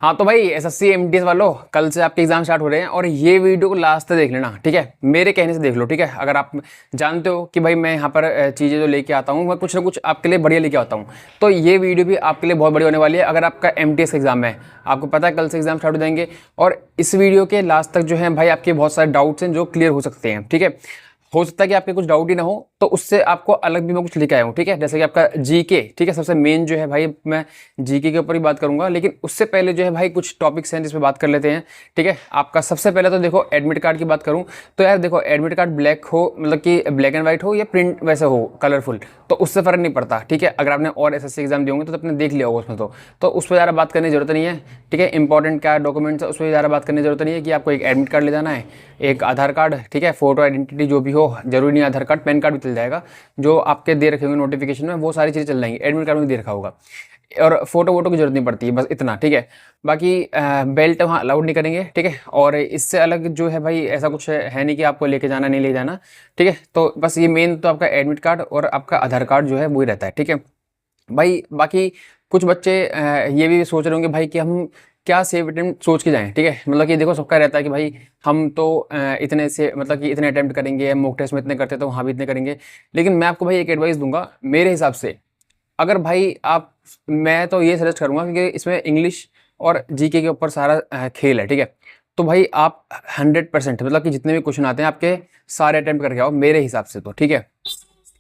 हाँ तो भाई एसएससी एमटीएस वालों, कल से आपके एग्जाम स्टार्ट हो रहे हैं और ये वीडियो को लास्ट तक देख लेना, ठीक है। मेरे कहने से देख लो, ठीक है। अगर आप जानते हो कि भाई मैं यहाँ पर चीज़ें जो लेके आता हूँ, मैं कुछ ना कुछ आपके लिए बढ़िया लेके आता हूँ, तो ये वीडियो भी आपके लिए बहुत बढ़िया होने वाली है। अगर आपका एमटीएस एग्जाम है, आपको पता है कल से एग्जाम स्टार्ट हो जाएंगे, और इस वीडियो के लास्ट तक जो है भाई आपके बहुत सारे डाउट्स हैं जो क्लियर हो सकते हैं, ठीक है। हो सकता है कि आपके कुछ डाउट ही ना हो, तो उससे आपको अलग भी मैं कुछ लेके आया हूँ, ठीक है। जैसे कि आपका जीके, ठीक है, सबसे मेन जो है भाई मैं जीके के ऊपर ही बात करूंगा, लेकिन उससे पहले जो है भाई कुछ टॉपिक्स हैं जिसपे बात कर लेते हैं, ठीक है। आपका सबसे पहले तो देखो एडमिट कार्ड की बात करूं तो यार देखो, एडमिट कार्ड ब्लैक हो, मतलब कि ब्लैक एंड व्हाइट हो या प्रिंट वैसे हो कलरफुल, तो उससे फर्क नहीं पड़ता, ठीक है। अगर आपने और एसएससी एग्जाम दिए होंगे तो आपने देख लिया होगा उसमें, तो उस पर ज़्यादा बात करने की जरूरत नहीं है, ठीक है। इंपॉर्टेंट क्या डॉक्यूमेंट्स है उस पर ज़्यादा बात करने की जरूरत नहीं है कि आपको एक एडमिट कार्ड ले जाना है, एक आधार कार्ड, ठीक है, फोटो आइडेंटिटी जो भी हो, जरूरी नहीं आधार कार्ड, पैन कार्ड भी चल जाएगा, जो आपके दे रखे होंगे नोटिफिकेशन में वो सारी चीज़ें चल जाएंगी, एडमिट कार्ड में दे रखा होगा, और फोटो वोटो की जरूरत नहीं पड़ती है, बस इतना, ठीक है। बाकी बेल्ट वहाँ अलाउड नहीं करेंगे, ठीक है। और इससे अलग जो है भाई ऐसा कुछ है नहीं कि आपको लेके जाना नहीं ले जाना, ठीक है। तो बस ये मेन तो आपका एडमिट कार्ड और आपका आधार कार्ड जो है वही रहता है, ठीक है भाई। बाकी कुछ बच्चे ये भी सोच रहे होंगे भाई कि हम क्या सेफ अटेम्प्ट सोच के जाएं, ठीक है। मतलब कि देखो सबका रहता है कि भाई हम तो इतने से, मतलब कि इतने अटेम्प्ट करेंगे, मॉक टेस्ट में इतने करते तो वहाँ भी इतने करेंगे। लेकिन मैं आपको भाई एक एडवाइस दूंगा मेरे हिसाब से, अगर भाई आप, मैं तो ये सजेस्ट करूंगा क्योंकि इसमें इंग्लिश और जीके के ऊपर सारा खेल है, ठीक है। तो भाई आप 100%, मतलब कि जितने भी क्वेश्चन आते हैं आपके सारे अटेम्प्ट करके आओ मेरे हिसाब से, तो ठीक है।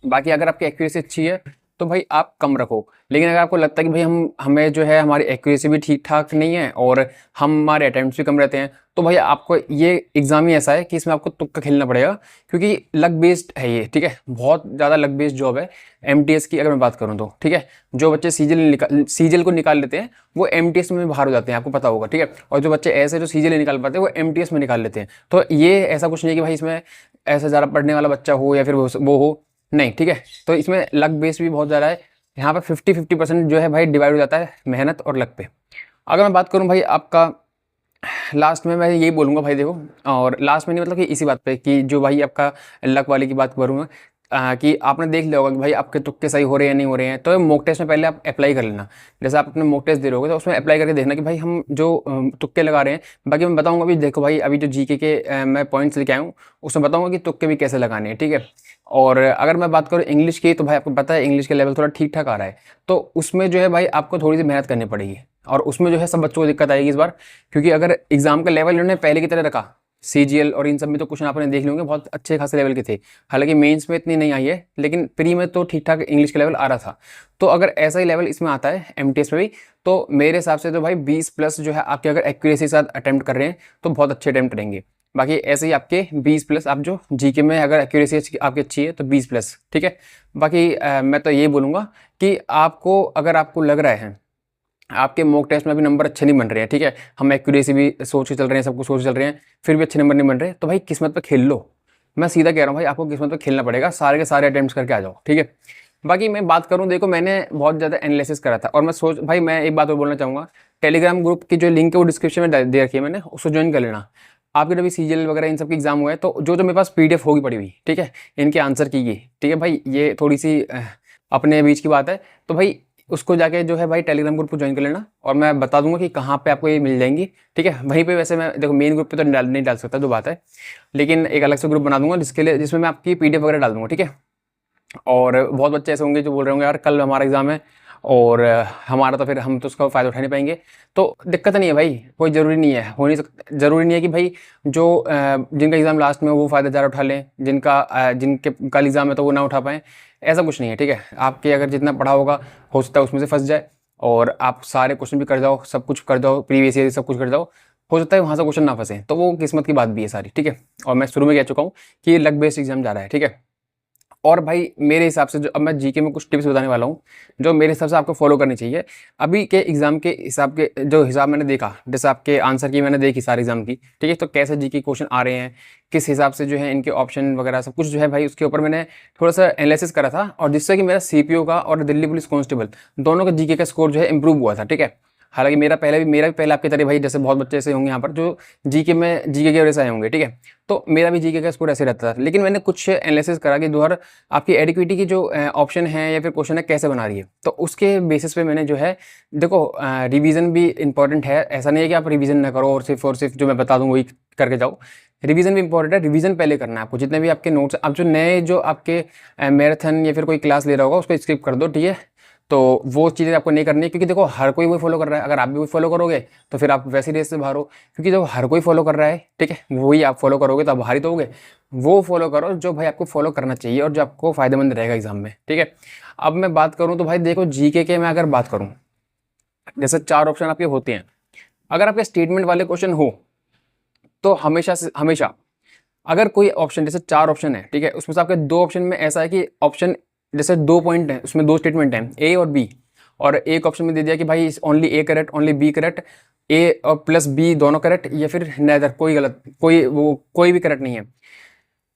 बाकी अगर आपकी एक्यूरेसी अच्छी है तो भाई आप कम रखो, लेकिन अगर आपको लगता है कि भाई हमें जो है हमारी एक्यूरेसी भी ठीक ठाक नहीं है और हमारे अटेम्प्ट्स भी कम रहते हैं, तो भाई आपको ये एग्जाम ही ऐसा है कि इसमें आपको तुक्का खेलना पड़ेगा, क्योंकि लक बेस्ड है ये, ठीक है। बहुत ज़्यादा लक बेस्ड जॉब है एमटीएस की अगर मैं बात करूँ तो, ठीक है। जो बच्चे सीजल को निकाल लेते हैं वो एमटीएस में बाहर हो जाते हैं, आपको पता होगा, ठीक है। और जो बच्चे ऐसे जो सीजल नहीं निकाल पाते वो एमटीएस में निकाल लेते हैं। तो ये ऐसा कुछ नहीं है कि भाई इसमें ऐसा ज़्यादा पढ़ने वाला बच्चा हो या फिर वो हो, नहीं, ठीक है। तो इसमें लक बेस भी बहुत ज़्यादा है, यहाँ पर 50-50% जो है भाई डिवाइड हो जाता है मेहनत और लक पे। अगर मैं बात करूँ भाई आपका, लास्ट में मैं यही बोलूँगा भाई देखो, और लास्ट में नहीं मतलब कि इसी बात पे कि जो भाई आपका लक वाले की बात करूँगा, कि आपने देख लिया होगा कि भाई आपके तुक्के सही हो रहे हैं नहीं हो रहे हैं, तो मॉक टेस्ट में पहले आप अप्लाई कर लेना। जैसे आप अपने मॉक टेस्ट दे रहे होगे तो उसमें अप्लाई करके देखना कि भाई हम जो तुक्के लगा रहे हैं, बाकी मैं बताऊंगा भी, देखो भाई अभी जो जीके के मैं पॉइंट्स लेके आया हूँ उसमें बताऊंगा कि तुक्के भी कैसे लगाने हैं, ठीक है। और अगर मैं बात करूँ इंग्लिश की, तो भाई आपको पता है इंग्लिश का लेवल थोड़ा ठीक ठाक आ रहा है, तो उसमें जो है भाई आपको थोड़ी सी मेहनत करनी पड़ेगी, और उसमें जो है सब बच्चों को दिक्कत आएगी इस बार, क्योंकि अगर एग्जाम का लेवल इन्होंने पहले की तरह रखा, सीजीएल और इन सब में तो क्वेश्चन आपने देख होंगे बहुत अच्छे खासे लेवल के थे, हालांकि मेंस में इतनी नहीं आई है, लेकिन प्री में तो ठीक ठाक इंग्लिश का लेवल आ रहा था। तो अगर ऐसा ही लेवल इसमें आता है एमटीएस में भी, तो मेरे हिसाब से तो भाई 20+ जो है आपके, अगर एक्यूरेसी के साथ अटेम्प्ट कर रहे हैं तो बहुत अच्छे अटेम्प्ट करेंगे। बाकी ऐसे ही आपके 20+, आप जो जीके में अगर एक्यूरेसी आपकी अच्छी है तो 20+, ठीक है। बाकी मैं तो ये बोलूँगा कि आपको, अगर आपको लग रहा है आपके मॉक टेस्ट में भी नंबर अच्छे नहीं बन रहे हैं, ठीक है, हम एक्यूरेसी भी सोच के चल रहे हैं, सब कुछ सोच के चल रहे हैं, फिर भी अच्छे नंबर नहीं बन रहे, तो भाई किस्मत पे खेल लो। मैं सीधा कह रहा हूँ भाई, आपको किस्मत पे खेलना पड़ेगा, सारे के सारे अटेम्प्ट्स करके आ जाओ, ठीक है। बाकी मैं बात करूँ, देखो मैंने बहुत ज़्यादा एनालिसिस करा था, और मैं सोच भाई मैं एक बात और बोलना चाहूँगा, टेलीग्राम ग्रुप की जो लिंक है वो डिस्क्रिप्शन में दे रखी है मैंने, उसको ज्वाइन कर लेना। आपके जब भी सीजीएल वगैरह इन सब के एग्जाम हुए हैं तो जो जो मेरे पास पीडीएफ होगी पड़ी हुई, ठीक है, इनके आंसर की, ठीक है भाई, ये थोड़ी सी अपने बीच की बात है, तो भाई उसको जाके जो है भाई टेलीग्राम ग्रुप को ज्वाइन कर लेना, और मैं बता दूंगा कि कहाँ पे आपको ये मिल जाएंगी, ठीक है। वहीं पे वैसे मैं देखो मेन ग्रुप पे तो नहीं डाल सकता, जो बात है, लेकिन एक अलग से ग्रुप बना दूंगा जिसमें मैं आपकी पीडीएफ वगैरह डाल दूंगा, ठीक है। और बहुत बच्चे ऐसे होंगे जो बोल रहे होंगे यार कल हमारा एग्जाम है और हमारा तो फिर हम तो उसका फ़ायदा उठा नहीं पाएंगे, तो दिक्कत नहीं है भाई, कोई ज़रूरी नहीं है, हो नहीं सकता, ज़रूरी नहीं है कि भाई जो जिनका एग्ज़ाम लास्ट में वो फ़ायदा ज़्यादा उठा लें, जिनके कल एग्ज़ाम है तो वो ना उठा पाएँ, ऐसा कुछ नहीं है, ठीक है। आपके अगर जितना पढ़ा होगा हो सकता है उसमें से फंस जाए, और आप सारे क्वेश्चन भी कर जाओ, सब कुछ कर जाओ, प्रीवियस ईयर सब कुछ कर जाओ, हो सकता है वहाँ से क्वेश्चन ना फंसे, तो वो किस्मत की बात भी है सारी, ठीक है। और मैं शुरू में कह चुका हूँ कि ये लक बेस्ड एग्जाम जा रहा है, ठीक है। और भाई मेरे हिसाब से जो, अब मैं जीके में कुछ टिप्स बताने वाला हूँ जो मेरे हिसाब से आपको फॉलो करनी चाहिए अभी के एग्जाम के हिसाब के, जो हिसाब मैंने देखा, जैसे आपके आंसर की मैंने देखी सारे एग्जाम की, ठीक है, तो कैसे जीके क्वेश्चन आ रहे हैं, किस हिसाब से जो है इनके ऑप्शन वगैरह सब कुछ जो है भाई उसके ऊपर मैंने थोड़ा सा एनालिसिस करा था, और जिससे कि मेरा सीपीओ का और दिल्ली पुलिस कांस्टेबल दोनों का जीके का स्कोर जो है इंप्रूव हुआ था, ठीक है। हालांकि मेरा भी पहले आपकी तरह भाई जैसे बहुत बच्चे ऐसे होंगे यहाँ पर जो जीके की वजह से आए होंगे, ठीक है। तो मेरा भी जीके का स्कोर ऐसे रहता था, लेकिन मैंने कुछ एनालिसिस करा कि दोहर आपकी एडिक्विटी की जो ऑप्शन है या फिर क्वेश्चन है कैसे बना रही है, तो उसके बेसिस पे मैंने जो है देखो रिवीजन भी इंपॉर्टेंट है। ऐसा नहीं है कि आप रिवीजन ना करो और सिर्फ जो मैं बता दूँ वही करके जाओ। रिवीजन भी इंपॉर्टेंट है, रिवीजन पहले करना है आपको। जितने भी आपके नोट्स, आप जो नए जो आपके मैराथन या फिर कोई क्लास ले रहा होगा उसको स्किप कर दो, ठीक है। तो वो चीज़ें आपको नहीं करनी है, क्योंकि देखो हर कोई वही फॉलो कर रहा है। अगर आप भी वही फॉलो करोगे तो फिर आप वैसी रेस से बाहर हो, क्योंकि देखो हर कोई फॉलो कर रहा है, ठीक है, वही आप फॉलो करोगे तो आप बाहर ही तो होगे। वो फॉलो करो जो भाई आपको फॉलो करना चाहिए और जो आपको फायदेमंद रहेगा एग्जाम में, ठीक है। अब मैं बात करूँ तो भाई देखो जीके के मैं अगर बात करूँ, जैसे 4 ऑप्शन आपके होते हैं। अगर आपके स्टेटमेंट वाले क्वेश्चन हो तो हमेशा अगर कोई ऑप्शन, जैसे 4 ऑप्शन है, ठीक है, उसमें से आपके 2 ऑप्शन में ऐसा है कि ऑप्शन जैसे 2 पॉइंट है, उसमें 2 स्टेटमेंट हैं, ए और बी, और एक ऑप्शन में दे दिया कि भाई only A correct, only B correct, ए और प्लस बी दोनों करेक्ट, या फिर नेदर, कोई गलत, कोई भी करेक्ट नहीं है।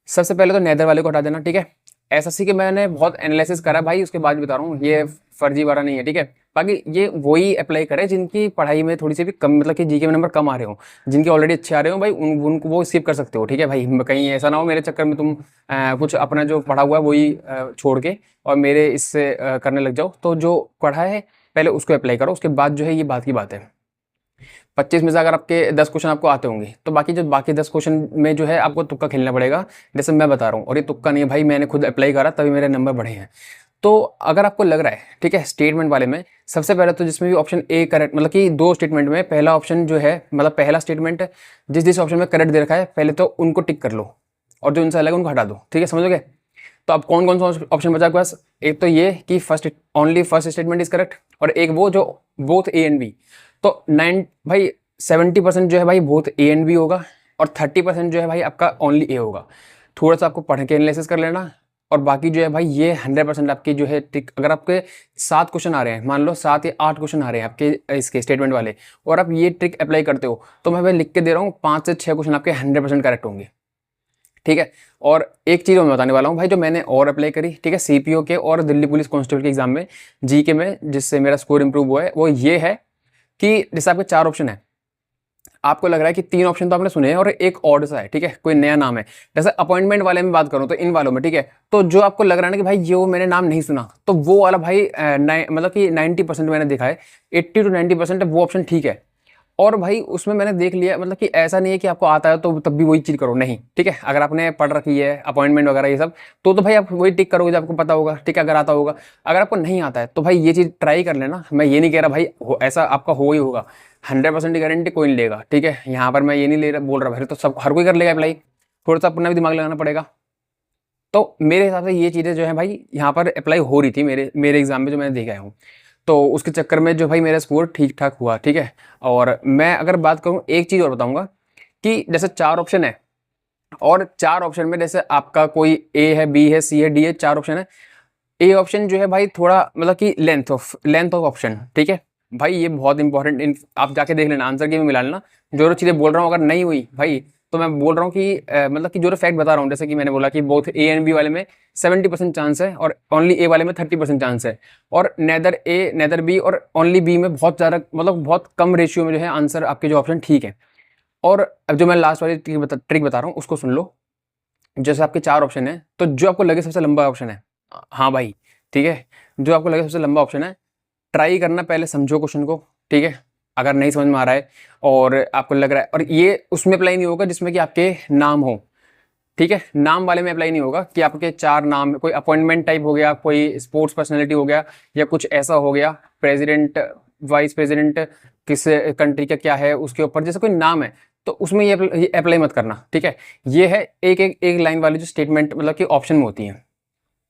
सबसे पहले तो नेदर वाले को हटा देना, ठीक है। एसएससी के मैंने बहुत एनालिसिस करा भाई, उसके बाद बता रहा हूँ, ये फर्जी वाला नहीं है, ठीक है। बाकी ये वही अप्लाई करे जिनकी पढ़ाई में थोड़ी सी भी कम, मतलब कि जीके में नंबर कम आ रहे हो, जिनके ऑलरेडी अच्छे आ रहे हो भाई, उनको वो स्किप कर सकते हो, ठीक है भाई। कहीं ऐसा ना हो मेरे चक्कर में तुम कुछ अपना जो पढ़ा हुआ है वही छोड़ के और मेरे इससे करने लग जाओ। तो जो पढ़ा है पहले उसको अप्लाई करो, उसके बाद जो है ये बात की बात है। 25 में से अगर आपके 10 क्वेश्चन आपको आते होंगे तो बाकी 10 क्वेश्चन में जो है आपको तुक्का खेलना पड़ेगा, जैसे मैं बता रहा हूँ। और ये तुक्का नहीं है भाई, मैंने खुद अप्लाई करा तभी मेरे नंबर बढ़े हैं। तो अगर आपको लग रहा है, ठीक है, स्टेटमेंट वाले में सबसे पहले तो जिसमें भी ऑप्शन ए करेक्ट, मतलब कि 2 स्टेटमेंट में पहला ऑप्शन जो है, मतलब पहला स्टेटमेंट जिस ऑप्शन में करेक्ट दे रखा है पहले तो उनको टिक कर लो, और जो उनसे अलग है उनको हटा दो, ठीक है, समझोगे। तो अब कौन कौन सा ऑप्शन बचा आपके पास? एक तो ये कि only first statement is correct, और एक वो जो बोथ ए एंड बी। तो 9 भाई 70% जो है भाई बोथ ए एंड बी होगा, और 30% जो है भाई आपका ओनली ए होगा। थोड़ा सा आपको पढ़ के एनालिसिस कर लेना, और बाकी जो है भाई ये 100% आपकी जो है टिक। अगर आपके 7 क्वेश्चन आ रहे हैं, मान लो 7 या 8 क्वेश्चन आ रहे हैं आपके इसके स्टेटमेंट वाले, और आप ये ट्रिक अप्लाई करते हो, तो मैं भाई लिख के दे रहा हूँ 5 से 6 क्वेश्चन आपके 100% करेक्ट होंगे, ठीक है। और एक चीज़ मैं बताने वाला हूँ भाई, जो मैंने और अप्लाई करी, ठीक है, सीपीओ के और दिल्ली पुलिस कांस्टेबल के एग्जाम में जीके में, जिससे मेरा स्कोर इंप्रूव हुआ है, वो ये है कि जैसे आपके 4 ऑप्शन है, आपको लग रहा है कि 3 ऑप्शन तो आपने सुने हैं और एक ऑड सा है, ठीक है, कोई नया नाम है। जैसे अपॉइंटमेंट वाले में बात करूं तो इन वालों में, ठीक है, तो जो आपको लग रहा है ना कि भाई ये वो मैंने नाम नहीं सुना, तो वो वाला भाई मतलब कि 90% मैंने देखा है, 80 to 90% वो ऑप्शन ठीक है। और भाई उसमें मैंने देख लिया, मतलब कि ऐसा नहीं है कि आपको आता है तो तब भी वही चीज़ करो, नहीं, ठीक है। अगर आपने पढ़ रखी है अपॉइंटमेंट वगैरह ये सब, तो भाई आप वही टिक करोगे जब आपको पता होगा, ठीक है। अगर आता होगा, अगर आपको नहीं आता है तो भाई ये चीज़ ट्राई कर लेना। मैं ये नहीं कह रहा भाई ऐसा आपका हो ही होगा, 100% की गारंटी कोई नहीं लेगा, ठीक है। यहाँ पर मैं ये नहीं ले रहा, बोल रहा भाई तो सब हर कोई कर लेगा अप्लाई, थोड़ा सा अपना भी दिमाग लगाना पड़ेगा। तो मेरे हिसाब से ये चीज़ें जो है भाई यहाँ पर अप्लाई हो रही थी मेरे एग्जाम में, जो मैंने देखा हूँ। तो उसके चक्कर में जो भाई मेरा स्कोर ठीक ठाक हुआ, ठीक है। और मैं अगर बात करूँ, एक चीज़ और बताऊँगा कि जैसे 4 ऑप्शन है, और 4 ऑप्शन में जैसे आपका कोई ए है, बी है, सी है, डी है, 4 ऑप्शन है। ए ऑप्शन जो है भाई थोड़ा मतलब कि लेंथ ऑफ ऑप्शन, ठीक है भाई, ये बहुत इंपॉर्टेंट। आप जाके देख लेना, आंसर की में मिला लेना। जो चीज़ें बोल रहा हूँ अगर नहीं हुई भाई, तो मैं बोल रहा हूँ कि मतलब कि जो फैक्ट बता रहा हूँ, जैसे कि मैंने बोला कि बोथ ए एंड बी वाले में 70% चांस है, और ओनली ए वाले में 30% चांस है, और नेदर ए नेदर बी और ओनली बी में बहुत ज़्यादा, मतलब बहुत कम रेशियो में जो है आंसर आपके जो ऑप्शन ठीक है। और अब जो मैं लास्ट वाली ट्रिक बता रहा हूँ उसको सुन लो। जैसे आपके 4 ऑप्शन है, तो जो आपको लगे सबसे लंबा ऑप्शन है, हाँ भाई, ठीक है, जो आपको लगे सबसे लंबा ऑप्शन है, ट्राई करना, पहले समझो क्वेश्चन को, ठीक है। अगर नहीं समझ में आ रहा है और आपको लग रहा है, और ये उसमें अप्लाई नहीं होगा जिसमें कि आपके नाम हो, ठीक है, नाम वाले में अप्लाई नहीं होगा कि आपके 4 नाम, कोई अपॉइंटमेंट टाइप हो गया, कोई स्पोर्ट्स पर्सनैलिटी हो गया, या कुछ ऐसा हो गया, प्रेसिडेंट, वाइस प्रेसिडेंट किस कंट्री का क्या है उसके ऊपर, जैसे कोई नाम है, तो उसमें ये अप्लाई मत करना, ठीक है। ये है एक लाइन वाली जो स्टेटमेंट, मतलब कि ऑप्शन में होती है।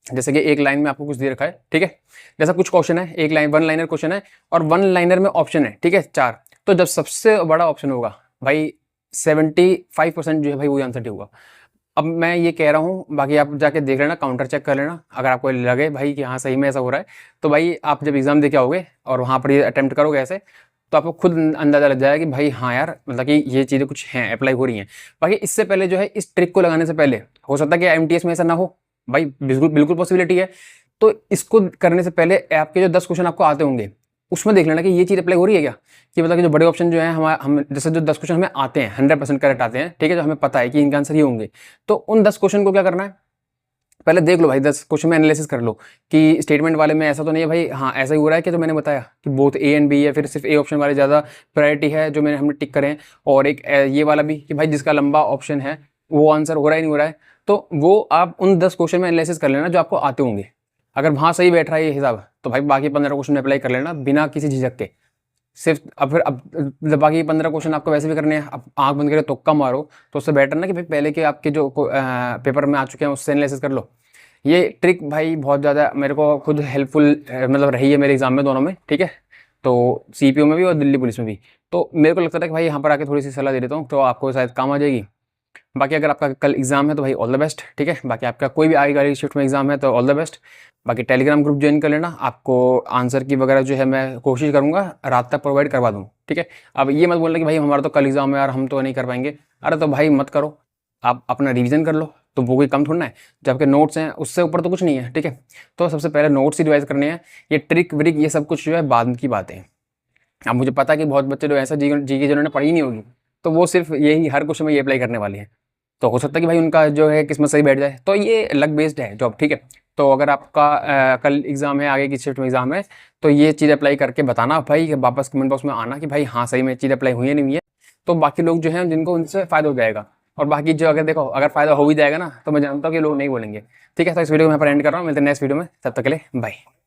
जैसे कि एक लाइन में आपको कुछ दे रखा है, ठीक है, जैसा कुछ क्वेश्चन है, एक लाइन 1 लाइनर क्वेश्चन है, और 1 लाइनर में ऑप्शन है, ठीक है, 4। तो जब सबसे बड़ा ऑप्शन होगा भाई 75% जो है भाई वही आंसर होगा। अब मैं ये कह रहा हूँ, बाकी आप जाके देख लेना, काउंटर चेक कर लेना। अगर आपको लगे भाई कि हाँ सही में ऐसा हो रहा है, तो भाई आप जब एग्जाम देके आओगे और वहाँ पर ये अटेम्प्ट करोगे ऐसे, तो आपको खुद अंदाजा लग जाएगा कि भाई हाँ यार, मतलब कि ये चीज़ें कुछ हैं, अप्लाई हो रही हैं। बाकी इससे पहले जो है, इस ट्रिक को लगाने से पहले हो सकता है कि एमटीएस में ऐसा ना हो भाई, बिल्कुल पॉसिबिलिटी है। तो इसको करने से पहले आपके जो 10 क्वेश्चन आपको आते होंगे, उसमें देख लेना कि ये चीज़ अप्लाई हो रही है क्या, कि मतलब कि जो बड़े ऑप्शन जो है हम जैसे जो 10 क्वेश्चन हमें आते हैं 100% करेक्ट आते हैं, ठीक है, जो हमें पता है कि इनके आंसर ये होंगे, तो उन 10 क्वेश्चन को क्या करना है, पहले देख लो भाई 10 क्वेश्चन में एनालिसिस कर लो कि स्टेटमेंट वाले में ऐसा तो नहीं है भाई, हाँ ऐसा ही हो रहा है कि जो मैंने बताया कि बोथ ए एंड बी है, फिर सिर्फ ए ऑप्शन वाले ज़्यादा प्रायोरिटी है जो हमने टिक करे हैं, और एक ये वाला भी कि भाई जिसका लंबा ऑप्शन है वो आंसर हो रहा ही नहीं हो रहा है। तो वो आप उन 10 क्वेश्चन में एनालिसिस कर लेना जो आपको आते होंगे। अगर वहाँ सही बैठ रहा है ये हिसाब, तो भाई बाकी 15 क्वेश्चन में अप्लाई कर लेना बिना किसी झिझक के। सिर्फ अब फिर अब जब बाकी 15 क्वेश्चन आपको वैसे भी करने हैं, अब आंख बंद करके तुक्का मारो, तो उससे बेटर ना कि भाई पहले के आपके जो पेपर में आ चुके हैं उससे एनालिसिस कर लो। ये ट्रिक भाई बहुत ज़्यादा मेरे को खुद हेल्पफुल मतलब रही है मेरे एग्जाम में दोनों में, ठीक है, तो सीपीओ में भी और दिल्ली पुलिस में भी। तो मेरे को लगता था कि भाई यहाँ पर आके थोड़ी सी सलाह दे देता हूँ तो आपको शायद काम आ जाएगी। बाकी अगर आपका कल एग्जाम है तो भाई ऑल द बेस्ट, ठीक है। बाकी आपका कोई भी आगे वाली शिफ्ट में एग्जाम है तो ऑल द बेस्ट। बाकी टेलीग्राम ग्रुप ज्वाइन कर लेना, आपको आंसर की वगैरह जो है मैं कोशिश करूँगा रात तक प्रोवाइड करवा दूँ, ठीक है। अब ये मत बोलना कि भाई हमारा तो कल एग्जाम है यार हम तो नहीं कर पाएंगे, अरे तो भाई मत करो, आप अपना रिवीजन कर लो, तो वो कोई कम थोड़ा है, जो आपके नोट्स हैं उससे ऊपर तो कुछ नहीं है, ठीक है। तो सबसे पहले नोट्स ही रिवाइज करने हैं, ये ट्रिक व्रिक ये सब कुछ जो है बाद की बातें हैं। अब मुझे पता है कि बहुत बच्चे जो ऐसा जी की जिन्होंने पढ़ी नहीं होगी, तो वो सिर्फ यही हर क्वेश्चन में ये अप्लाई करने वाले हैं, तो हो सकता है कि भाई उनका जो है किस्मत सही बैठ जाए, तो ये लक बेस्ड है जॉब, ठीक है। तो अगर आपका कल एग्जाम है, आगे की शिफ्ट में एग्जाम है, तो ये चीज़ अप्लाई करके बताना भाई, कि वापस कमेंट बॉक्स में आना कि भाई हाँ सही में चीज़ अप्लाई हुई है नहीं हुई है, तो बाकी लोग जो हैं जिनको उनसे फ़ायदा हो जाएगा। और बाकी जो अगर देखो अगर फ़ायदा हो भी जाएगा ना, तो मैं जानता हूँ कि लोग नहीं बोलेंगे, ठीक है। तो इस वीडियो को मैं यहाँ पर एंड कर रहा हूँ, मिलते हैं नेक्स्ट वीडियो में, तब तक के लिए बाय।